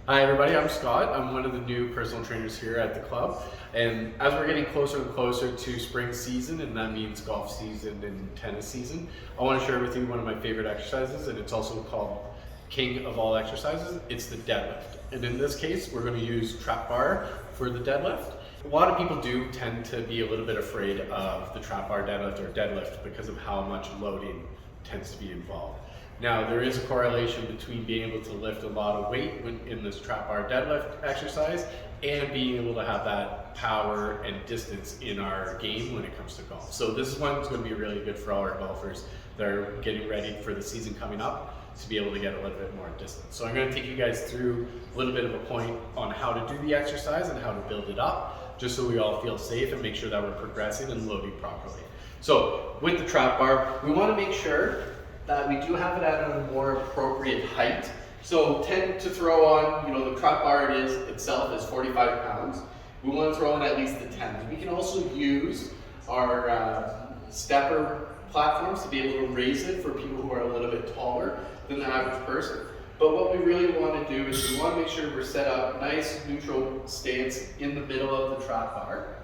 Hi everybody, I'm Scott. I'm one of the new personal trainers here at the club. And as we're getting closer and closer to spring season, and that means golf season and tennis season, I want to share with you one of my favorite exercises, and it's also called king of all exercises. It's the deadlift. And in this case, we're going to use trap bar for the deadlift. A lot of people do tend to be a little bit afraid of the trap bar deadlift or deadlift because of how much loading tends to be involved. Now, there is a correlation between being able to lift a lot of weight in this trap bar deadlift exercise and being able to have that power and distance in our game when it comes to golf. So this one's going to be really good for all our golfers that are getting ready for the season coming up to be able to get a little bit more distance. So I'm going to take you guys through a little bit of a point on how to do the exercise and how to build it up, just so we all feel safe and make sure that we're progressing and loading properly. So with the trap bar, we want to make sure that we do have it at a more appropriate height. So tend to throw on, the trap bar itself is 45 pounds. We want to throw in at least the 10. We can also use our stepper platforms to be able to raise it for people who are a little bit taller than the average person. But what we really want to do is we want to make sure we're set up nice neutral stance in the middle of the trap bar.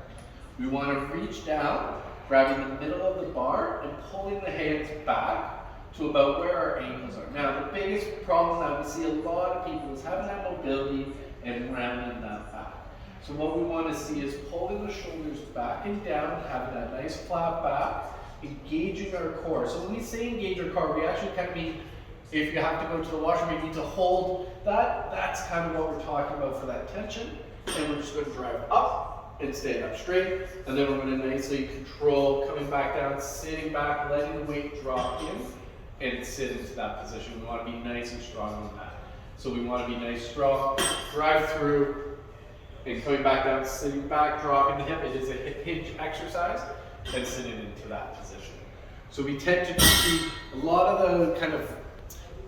We want to reach down, grabbing the middle of the bar and pulling the hands back to about where our ankles are. Now, the biggest problem that we see a lot of people is having that mobility and rounding that back. So what we want to see is pulling the shoulders back and down, having that nice flat back, engaging our core. So when we say engage our core, we actually kind of mean if you have to go to the washroom, you need to hold that. That's kind of what we're talking about for that tension. And we're just going to drive up and stand up straight. And then we're going to nicely control coming back down, sitting back, letting the weight drop in, and sit into that position. We want to be nice and strong on that. So we want to be nice, strong, drive through, and coming back down, sitting back, dropping the hip. It is a hip hinge exercise, and sitting into that position. So we tend to see a lot of the kind of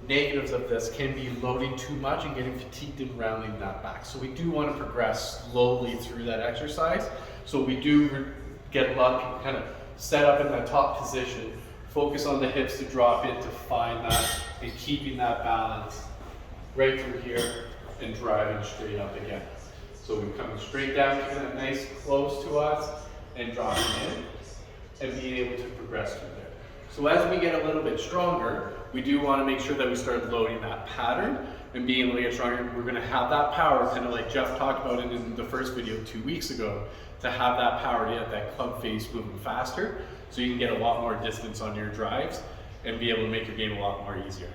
negatives of this can be loading too much and getting fatigued and rounding that back. So we do want to progress slowly through that exercise. So we do get a lot of people kind of set up in that top position, focus on the hips to drop in to find that and keeping that balance right through here and driving straight up again. So we're coming straight down, keeping that nice close to us and dropping in and being able to progress through there. So as we get a little bit stronger, we do want to make sure that we start loading that pattern and being able to get stronger. We're going to have that power, kind of like Jeff talked about it in the first video 2 weeks ago, to have that power to get that club face moving faster so you can get a lot more distance on your drives and be able to make your game a lot more easier.